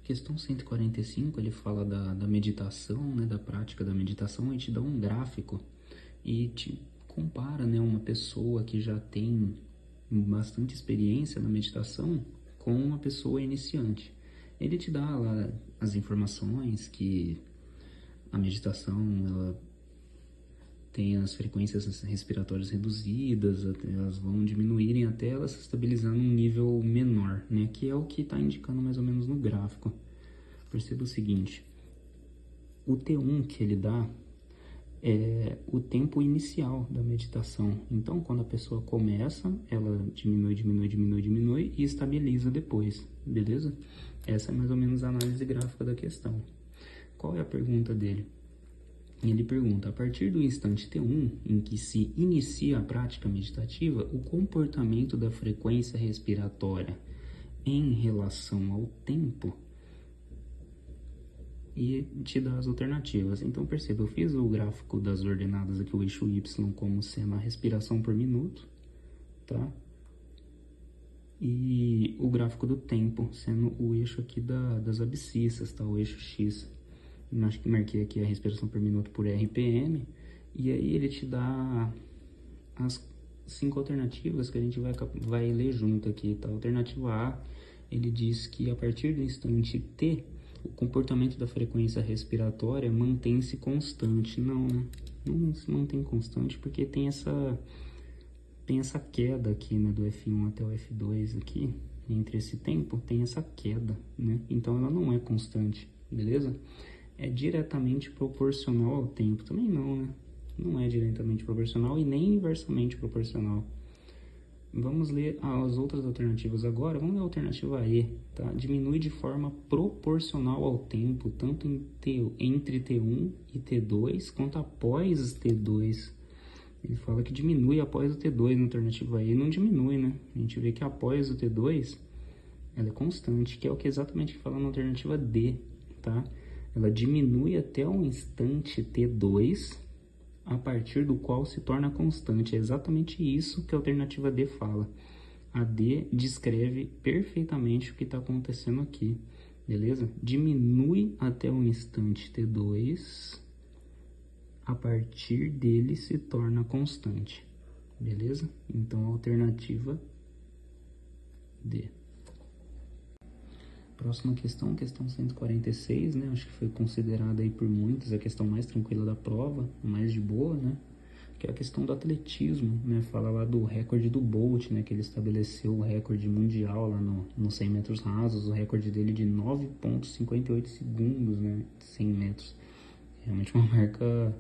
Questão 145, ele fala da meditação, né, da prática da meditação, e te dá um gráfico e te compara, né, uma pessoa que já tem bastante experiência na meditação com uma pessoa iniciante. Ele te dá lá as informações que a meditação, ela tem as frequências respiratórias reduzidas, elas vão diminuírem até elas se estabilizar num nível menor, né? Que é o que está indicando mais ou menos no gráfico. Perceba o seguinte, o T1 que ele dá é o tempo inicial da meditação. Então, quando a pessoa começa, ela diminui e estabiliza depois, beleza? Essa é mais ou menos a análise gráfica da questão. Qual é a pergunta dele? Ele pergunta, a partir do instante T1, em que se inicia a prática meditativa, o comportamento da frequência respiratória em relação ao tempo, e te dá as alternativas. Então perceba, eu fiz o gráfico das ordenadas aqui, o eixo Y como sendo a respiração por minuto, tá? E o gráfico do tempo sendo o eixo aqui das abscissas, tá? O eixo X. Acho que marquei aqui a respiração por minuto por RPM, e aí ele te dá as 5 alternativas que a gente vai ler junto aqui, tá? Alternativa A, ele diz que a partir do instante T, o comportamento da frequência respiratória mantém-se constante. Não, né? Não se mantém constante porque tem essa queda aqui, né, do F1 até o F2 aqui, entre esse tempo, tem essa queda, né? Então ela não é constante, beleza? É diretamente proporcional ao tempo. Também não, né? Não é diretamente proporcional e nem inversamente proporcional. Vamos ler as outras alternativas agora. Vamos ler a alternativa E, tá? Diminui de forma proporcional ao tempo, tanto entre T1 e T2, quanto após T2. Ele fala que diminui após o T2 na alternativa E. Não diminui, né? A gente vê que após o T2, ela é constante, que é o que exatamente fala na alternativa D, tá? Ela diminui até o instante T2, a partir do qual se torna constante. É exatamente isso que a alternativa D fala. A D descreve perfeitamente o que está acontecendo aqui, beleza? Diminui até o instante T2, a partir dele se torna constante, beleza? Então, a alternativa D. Próxima questão, questão 146, né? Acho que foi considerada aí por muitos a questão mais tranquila da prova, mais de boa, né? Que é a questão do atletismo, né? Fala lá do recorde do Bolt, né? Que ele estabeleceu o recorde mundial lá no 100 metros rasos, o recorde dele de 9,58 segundos, né? 100 metros. Realmente uma marca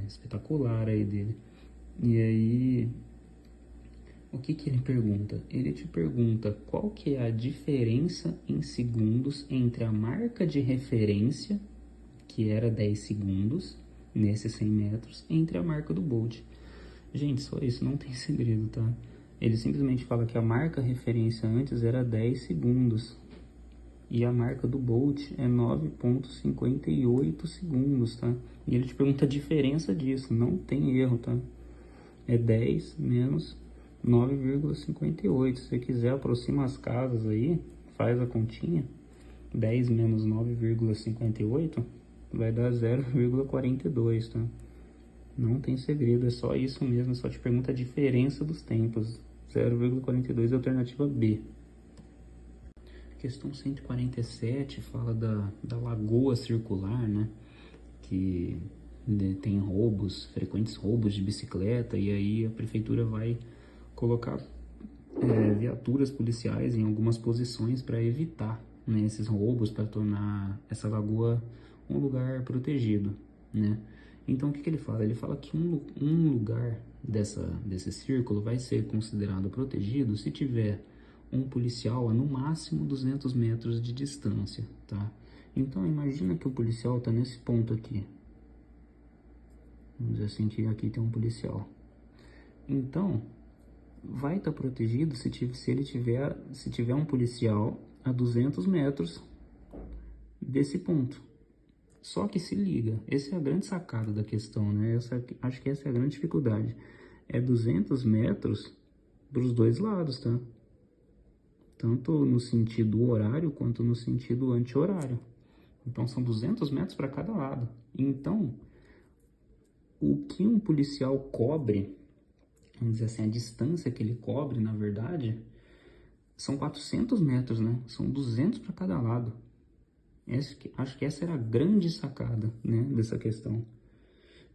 espetacular aí dele. E aí, o que ele pergunta? Ele te pergunta qual que é a diferença em segundos entre a marca de referência, que era 10 segundos, nesses 100 metros, entre a marca do Bolt. Gente, só isso, não tem segredo, tá? Ele simplesmente fala que a marca referência antes era 10 segundos. E a marca do Bolt é 9,58 segundos, tá? E ele te pergunta a diferença disso, não tem erro, tá? É 10 menos 9,58. Se você quiser, aproxima as casas aí, faz a continha. 10 menos 9,58 vai dar 0,42, tá? Não tem segredo, é só isso mesmo, só te pergunta a diferença dos tempos. 0,42 é a alternativa B. Questão 147 fala da lagoa circular, né? Que tem roubos, frequentes roubos de bicicleta, e aí a prefeitura vai colocar viaturas policiais em algumas posições para evitar, né, esses roubos, para tornar essa lagoa um lugar protegido, né? Então o que ele fala? Ele fala que um lugar desse círculo vai ser considerado protegido se tiver um policial a no máximo 200 metros de distância, tá? Então imagina que o policial está nesse ponto aqui. Vamos dizer assim que aqui tem um policial. Então vai estar protegido se tiver um policial a 200 metros desse ponto. Só que se liga, essa é a grande sacada da questão, né? Acho que essa é a grande dificuldade. É 200 metros para os dois lados, tá? tanto no sentido horário quanto no sentido anti-horário. Então, são 200 metros para cada lado. Então, o que um policial cobre, vamos dizer assim, a distância que ele cobre, na verdade, são 400 metros, né? São 200 para cada lado. Acho que essa era a grande sacada, né, dessa questão.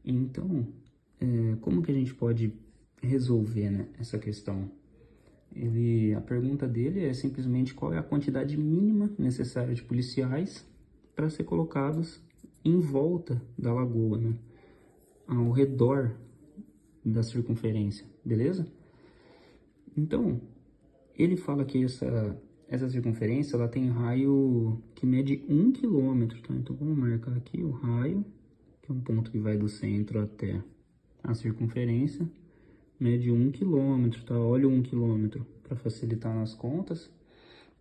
Então, como que a gente pode resolver, né, essa questão? A pergunta dele é simplesmente qual é a quantidade mínima necessária de policiais para ser colocados em volta da lagoa, né, ao redor da circunferência, beleza? Então, ele fala que essa circunferência ela tem raio que mede 1 km, tá? Então vamos marcar aqui o raio, que é um ponto que vai do centro até a circunferência, mede 1 km, tá? Olha o 1 km para facilitar nas contas,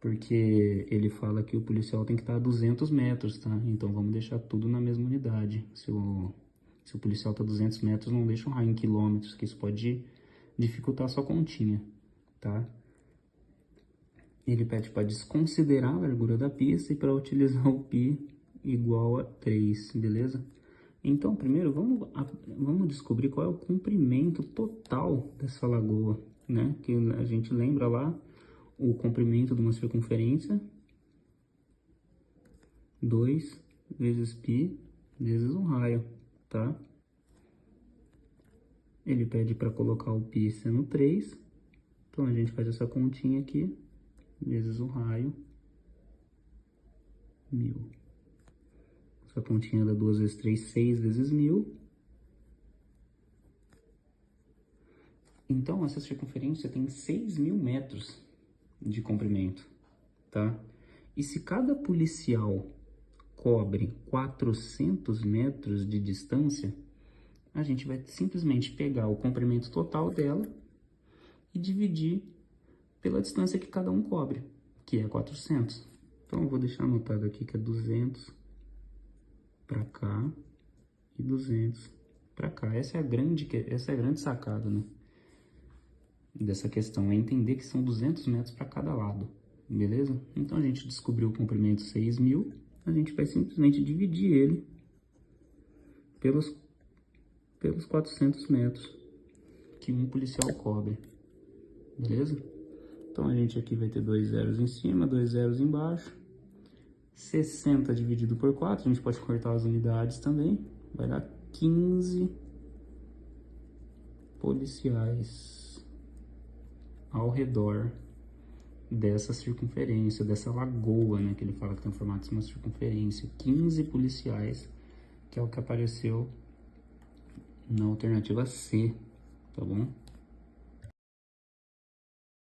porque ele fala que o policial tem que estar a 200 metros, tá? Então vamos deixar tudo na mesma unidade. Se o policial está a 200 metros, não deixa um raio em quilômetros, que isso pode dificultar a sua continha, tá? Ele pede para desconsiderar a largura da pista e para utilizar o π igual a 3, beleza? Então, primeiro, vamos descobrir qual é o comprimento total dessa lagoa, né? Que a gente lembra lá, o comprimento de uma circunferência, 2 vezes π vezes um raio, tá? Ele pede para colocar o π sendo 3, então a gente faz essa continha aqui, vezes o raio, 1000. Essa continha dá 2 vezes 3, 6 vezes 1000. Então, essa circunferência tem 6.000 metros de comprimento, tá? E se cada policial cobre 400 metros de distância, a gente vai simplesmente pegar o comprimento total dela e dividir pela distância que cada um cobre, que é 400. Então, eu vou deixar anotado aqui que é 200 para cá e 200 para cá. Essa é a grande sacada, né, dessa questão, é entender que são 200 metros para cada lado, beleza? Então, a gente descobriu o comprimento 6.000, a gente vai simplesmente dividir ele pelos 400 metros que um policial cobre, beleza? Então, a gente aqui vai ter 2 zeros em cima, 2 zeros embaixo. 60 dividido por 4, a gente pode cortar as unidades também, vai dar 15 policiais ao redor dessa circunferência, dessa lagoa, né, que ele fala que tem o formato de uma circunferência. 15 policiais, que é o que apareceu na alternativa C, tá bom?